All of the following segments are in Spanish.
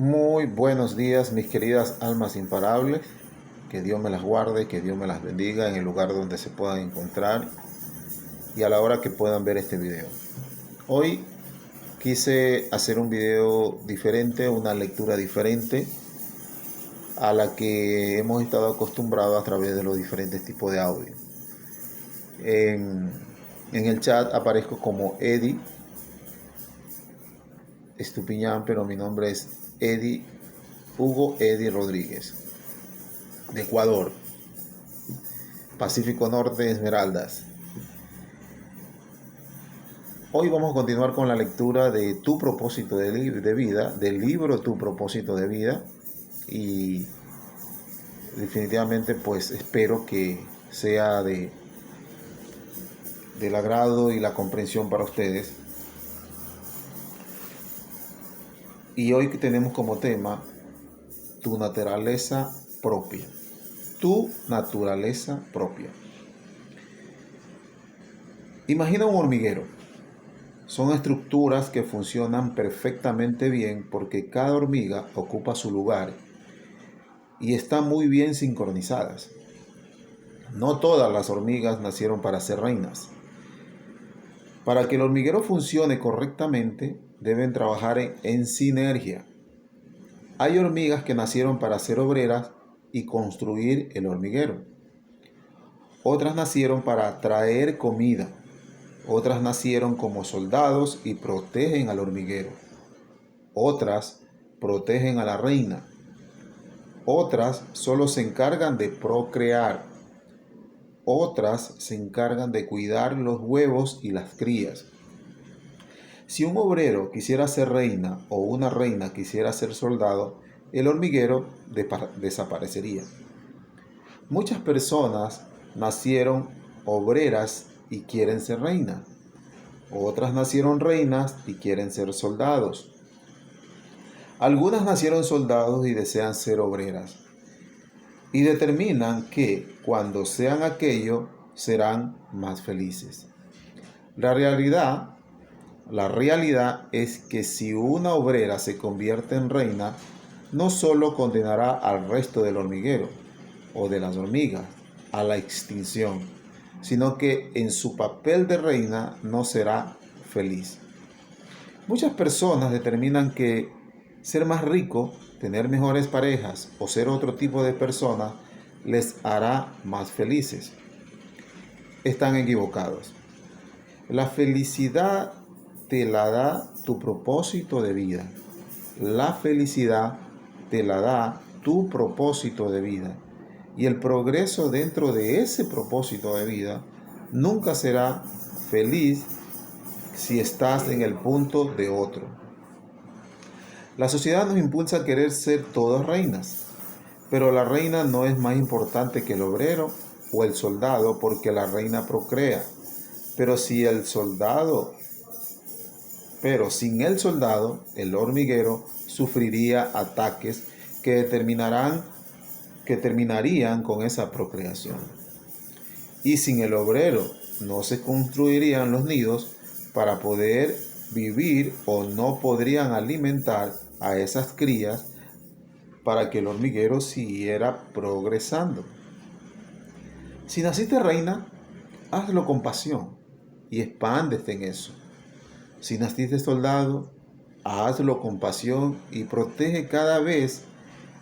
Muy buenos días, mis queridas almas imparables. Que Dios me las guarde, que Dios me las bendiga en el lugar donde se puedan encontrar y a la hora que puedan ver este video. Hoy quise hacer un video diferente, una lectura diferente a la que hemos estado acostumbrados a través de los diferentes tipos de audio. En, en el chat aparezco como Eddie Estupiñán, pero mi nombre es Hugo Eddie Rodríguez, de Ecuador, Pacífico Norte, Esmeraldas. Hoy vamos a continuar con la lectura de Tu propósito de vida, del libro Tu propósito de vida, y definitivamente pues espero que sea del agrado y la comprensión para ustedes. Y hoy tenemos como tema tu naturaleza propia. Tu naturaleza propia. Imagina un hormiguero. Son estructuras que funcionan perfectamente bien porque cada hormiga ocupa su lugar y están muy bien sincronizadas. No todas las hormigas nacieron para ser reinas. Para que el hormiguero funcione correctamente, deben trabajar en sinergia. Hay hormigas que nacieron para ser obreras y construir el hormiguero. Otras nacieron para traer comida. Otras nacieron como soldados y protegen al hormiguero. Otras protegen a la reina. Otras solo se encargan de procrear. Otras se encargan de cuidar los huevos y las crías. Si un obrero quisiera ser reina o una reina quisiera ser soldado, el hormiguero desaparecería. Muchas personas nacieron obreras y quieren ser reinas. Otras nacieron reinas y quieren ser soldados. Algunas nacieron soldados y desean ser obreras. Y determinan que cuando sean aquello serán más felices. La realidad es que si una obrera se convierte en reina, no solo condenará al resto del hormiguero o de las hormigas a la extinción, sino que en su papel de reina no será feliz. Muchas personas determinan que ser más rico, tener mejores parejas o ser otro tipo de persona les hará más felices. Están equivocados. La felicidad te la da tu propósito de vida. La felicidad te la da tu propósito de vida. Y el progreso dentro de ese propósito de vida nunca será feliz si estás en el punto de otro. La sociedad nos impulsa a querer ser todas reinas, pero la reina no es más importante que el obrero o el soldado porque la reina procrea. Pero sin el soldado, el hormiguero sufriría ataques que terminarían con esa procreación. Y sin el obrero no se construirían los nidos para poder vivir o no podrían alimentar a esas crías para que el hormiguero siguiera progresando. Si naciste reina, hazlo con pasión y expándete en eso. Si naciste soldado, hazlo con pasión y protege cada vez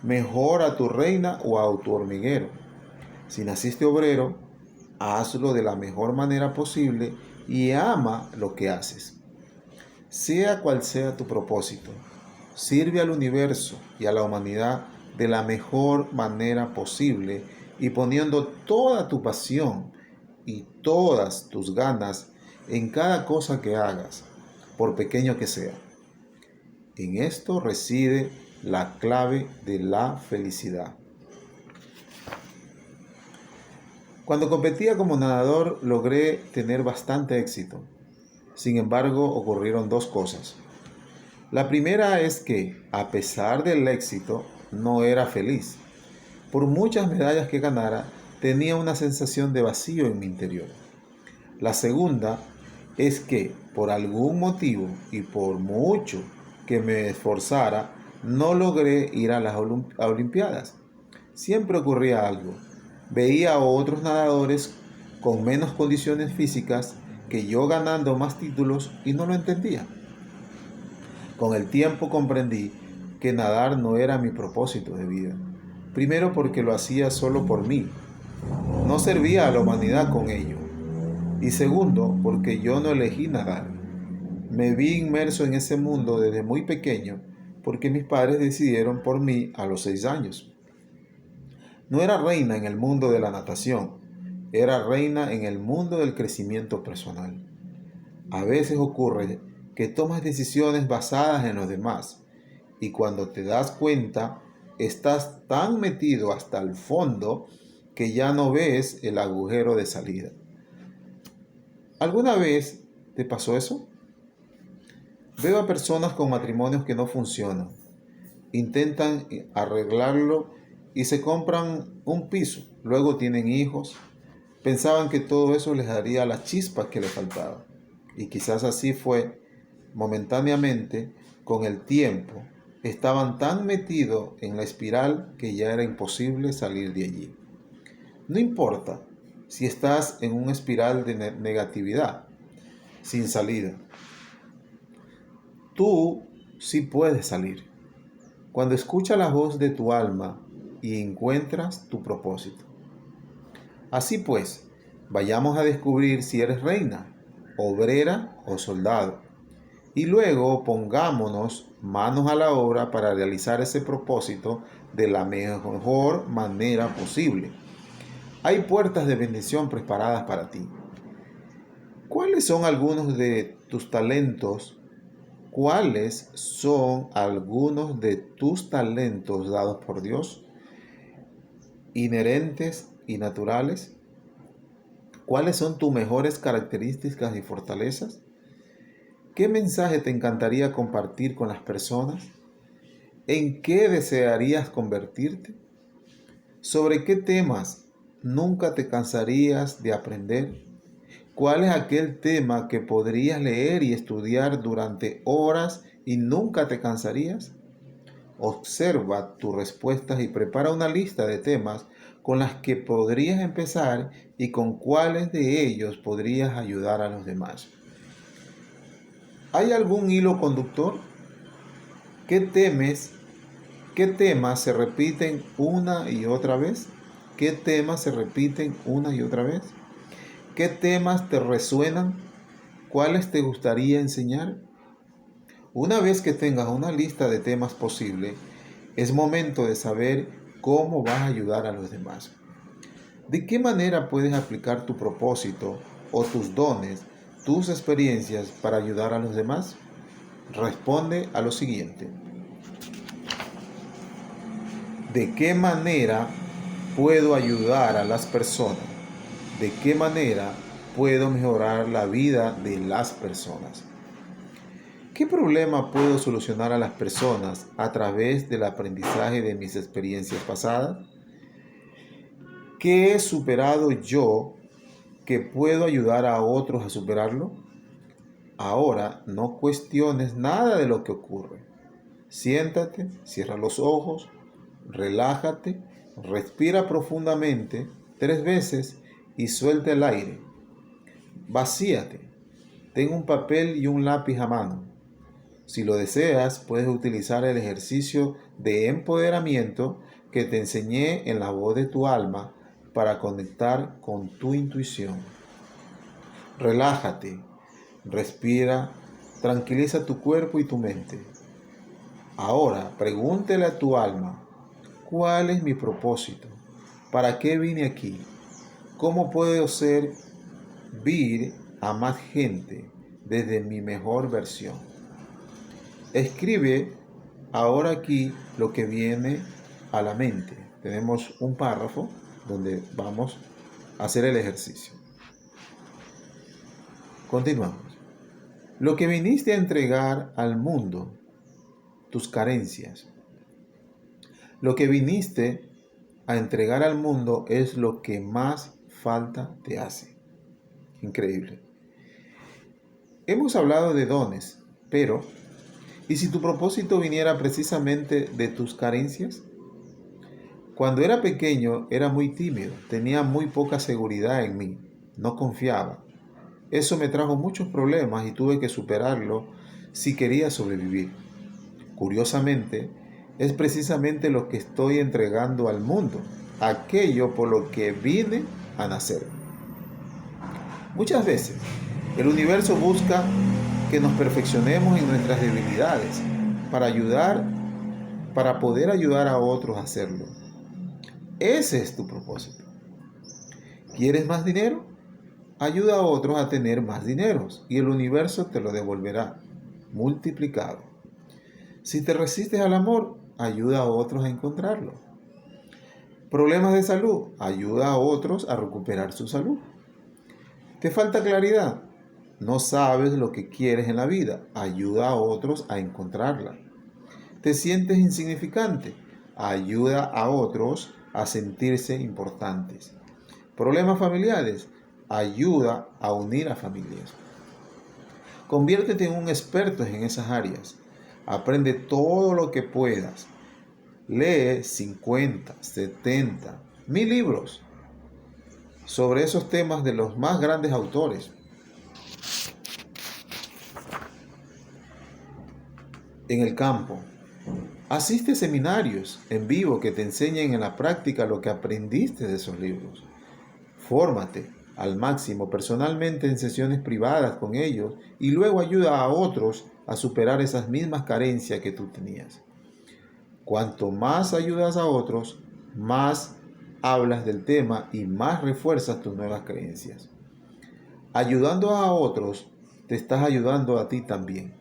mejor a tu reina o a tu hormiguero. Si naciste obrero, hazlo de la mejor manera posible y ama lo que haces. Sea cual sea tu propósito, sirve al universo y a la humanidad de la mejor manera posible y poniendo toda tu pasión y todas tus ganas en cada cosa que hagas, por pequeño que sea. En esto reside la clave de la felicidad. Cuando competía como nadador logré tener bastante éxito. Sin embargo, ocurrieron dos cosas. La primera es que, a pesar del éxito, no era feliz. Por muchas medallas que ganara, tenía una sensación de vacío en mi interior. La segunda es que, por algún motivo y por mucho que me esforzara, no logré ir a las Olimpiadas. Siempre ocurría algo. Veía a otros nadadores con menos condiciones físicas que yo ganando más títulos y no lo entendía. Con el tiempo comprendí que nadar no era mi propósito de vida. Primero porque lo hacía solo por mí. No servía a la humanidad con ello. Y segundo porque yo no elegí nadar. Me vi inmerso en ese mundo desde muy pequeño porque mis padres decidieron por mí a los 6 años. No era reina en el mundo de la natación, era reina en el mundo del crecimiento personal. A veces ocurre que tomas decisiones basadas en los demás y cuando te das cuenta estás tan metido hasta el fondo que ya no ves el agujero de salida. ¿Alguna vez te pasó eso? Veo a personas con matrimonios que no funcionan. Intentan arreglarlo y se compran un piso. Luego tienen hijos. Pensaban que todo eso les daría la chispa que les faltaba. Y quizás así fue momentáneamente. Con el tiempo estaban tan metidos en la espiral que ya era imposible salir de allí. No importa si estás en una espiral de negatividad sin salida. Tú sí puedes salir. Cuando escuchas la voz de tu alma y encuentras tu propósito. Así pues, vayamos a descubrir si eres reina, obrera o soldado. Y luego pongámonos manos a la obra para realizar ese propósito de la mejor manera posible. Hay puertas de bendición preparadas para ti. ¿Cuáles son algunos de tus talentos? ¿Cuáles son algunos de tus talentos dados por Dios, inherentes y naturales? ¿Cuáles son tus mejores características y fortalezas? ¿Qué mensaje te encantaría compartir con las personas? ¿En qué desearías convertirte? ¿Sobre qué temas nunca te cansarías de aprender? ¿Cuál es aquel tema que podrías leer y estudiar durante horas y nunca te cansarías? Observa tus respuestas y prepara una lista de temas con las que podrías empezar y con cuáles de ellos podrías ayudar a los demás. ¿Hay algún hilo conductor? ¿Qué temes? ¿Qué temas se repiten una y otra vez? ¿Qué temas se repiten una y otra vez? ¿Qué temas te resuenan? ¿Cuáles te gustaría enseñar? Una vez que tengas una lista de temas posibles, es momento de saber cómo vas a ayudar a los demás. ¿De qué manera puedes aplicar tu propósito o tus dones, tus experiencias para ayudar a los demás? Responde a lo siguiente. ¿De qué manera puedo ayudar a las personas? ¿De qué manera puedo mejorar la vida de las personas? ¿Qué problema puedo solucionar a las personas a través del aprendizaje de mis experiencias pasadas? ¿Qué he superado yo que puedo ayudar a otros a superarlo? Ahora no cuestiones nada de lo que ocurre. Siéntate, cierra los ojos, relájate, respira profundamente 3 veces y suelta el aire. Vacíate. Ten un papel y un lápiz a mano. Si lo deseas, puedes utilizar el ejercicio de empoderamiento que te enseñé en la voz de tu alma para conectar con tu intuición. Relájate, respira, tranquiliza tu cuerpo y tu mente. Ahora, pregúntale a tu alma, ¿cuál es mi propósito? ¿Para qué vine aquí? ¿Cómo puedo servir a más gente desde mi mejor versión? Escribe ahora aquí lo que viene a la mente. Tenemos un párrafo donde vamos a hacer el ejercicio. Continuamos. Lo que viniste a entregar al mundo, tus carencias. Lo que viniste a entregar al mundo es lo que más falta te hace. Increíble. Hemos hablado de dones, pero ¿Y si tu propósito viniera precisamente de tus carencias? Cuando era pequeño era muy tímido, tenía muy poca seguridad en mí, no confiaba. Eso me trajo muchos problemas y tuve que superarlo si quería sobrevivir. Curiosamente, es precisamente lo que estoy entregando al mundo, aquello por lo que vine a nacer. Muchas veces, el universo busca que nos perfeccionemos en nuestras debilidades para poder ayudar a otros a hacerlo. Ese es tu propósito. ¿Quieres más dinero? Ayuda a otros a tener más dinero y el universo te lo devolverá multiplicado. Si te resistes al amor, ayuda a otros a encontrarlo. Problemas de salud, ayuda a otros a recuperar su salud. ¿Te falta claridad? No sabes lo que quieres en la vida, ayuda a otros a encontrarla. ¿Te sientes insignificante? Ayuda a otros a sentirse importantes. Problemas familiares, ayuda a unir a familias. Conviértete en un experto en esas áreas. Aprende todo lo que puedas. Lee 50, 70, 1000 libros sobre esos temas de los más grandes autores. En el campo, asiste a seminarios en vivo que te enseñen en la práctica lo que aprendiste de esos libros. Fórmate al máximo personalmente en sesiones privadas con ellos y luego ayuda a otros a superar esas mismas carencias que tú tenías. Cuanto más ayudas a otros, más hablas del tema y más refuerzas tus nuevas creencias. Ayudando a otros, te estás ayudando a ti también.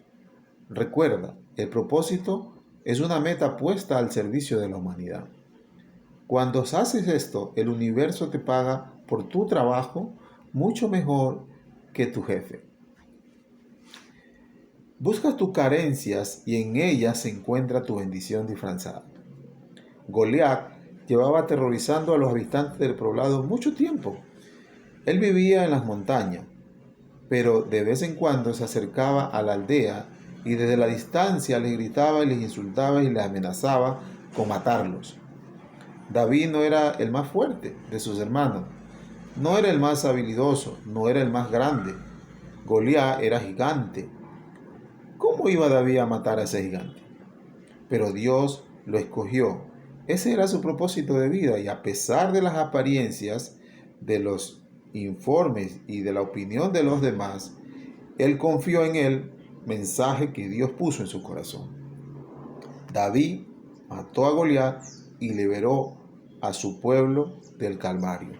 Recuerda, el propósito es una meta puesta al servicio de la humanidad. Cuando haces esto, el universo te paga por tu trabajo mucho mejor que tu jefe. Busca tus carencias y en ellas se encuentra tu bendición disfrazada. Goliat llevaba aterrorizando a los habitantes del poblado mucho tiempo. Él vivía en las montañas, pero de vez en cuando se acercaba a la aldea y desde la distancia les gritaba y les insultaba y les amenazaba con matarlos. David no era el más fuerte de sus hermanos, no era el más habilidoso, no era el más grande. Goliat era gigante. ¿Cómo iba David a matar a ese gigante? Pero Dios lo escogió. Ese era su propósito de vida y a pesar de las apariencias, de los informes y de la opinión de los demás, él confió en el mensaje que Dios puso en su corazón. David mató a Goliat y liberó a su pueblo del Calvario.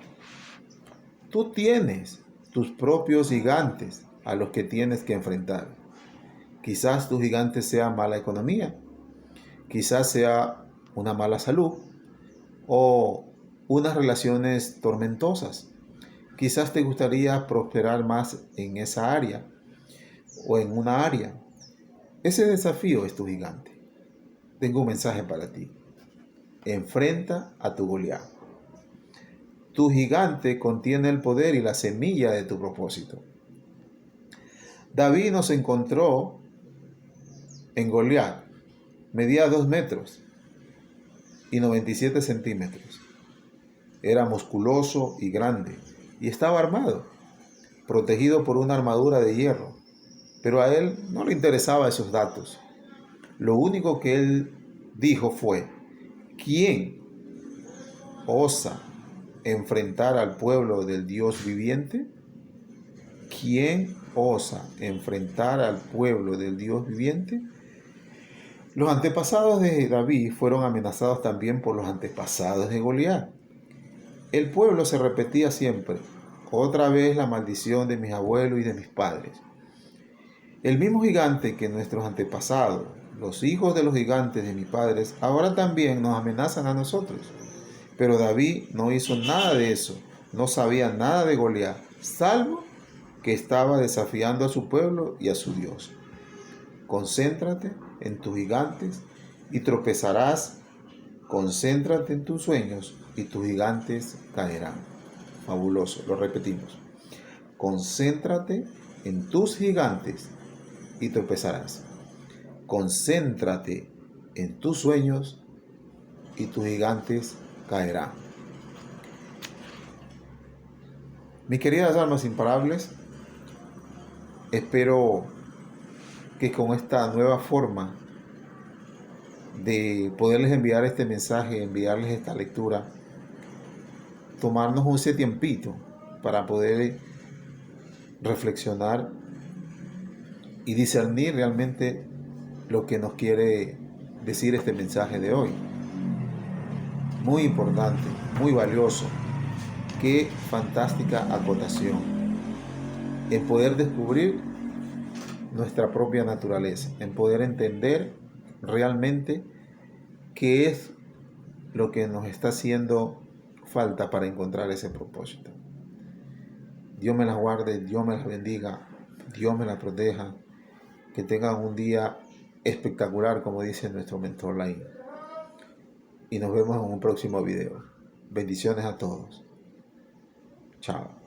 Tú tienes tus propios gigantes a los que tienes que enfrentar. Quizás tu gigante sea mala economía, quizás sea una mala salud o unas relaciones tormentosas. Quizás te gustaría prosperar más en esa área o en una área. Ese desafío es tu gigante. Tengo un mensaje para ti. Enfrenta a tu Goliat. Tu gigante contiene el poder y la semilla de tu propósito. David nos encontró en Goliat. Medía 2 metros y 97 centímetros. Era musculoso y grande y estaba armado, protegido por una armadura de hierro. Pero a él no le interesaban esos datos. Lo único que él dijo fue: ¿quién osa enfrentar al pueblo del Dios viviente? ¿Quién osa enfrentar al pueblo del Dios viviente? Los antepasados de David fueron amenazados también por los antepasados de Goliat. El pueblo se repetía siempre: otra vez la maldición de mis abuelos y de mis padres. El mismo gigante que nuestros antepasados, los hijos de los gigantes de mis padres, ahora también nos amenazan a nosotros. Pero David no hizo nada de eso, no sabía nada de Goliat, salvo que estaba desafiando a su pueblo y a su Dios. Concéntrate en tus gigantes y tropezarás. Concéntrate en tus sueños y tus gigantes caerán. Fabuloso, lo repetimos. Concéntrate en tus gigantes y tropezarás. concéntrate en tus sueños y tus gigantes caerán. Mis queridas almas imparables, espero que con esta nueva forma de poderles enviar este mensaje, enviarles esta lectura, tomarnos ese tiempito para poder reflexionar y discernir realmente lo que nos quiere decir este mensaje de hoy. Muy importante, muy valioso. Qué fantástica acotación en poder descubrir nuestra propia naturaleza, en poder entender realmente qué es lo que nos está haciendo falta para encontrar ese propósito. Dios me las guarde, Dios me las bendiga, Dios me las proteja, que tengan un día espectacular, como dice nuestro mentor Lain. Y nos vemos en un próximo video. Bendiciones a todos. Chao.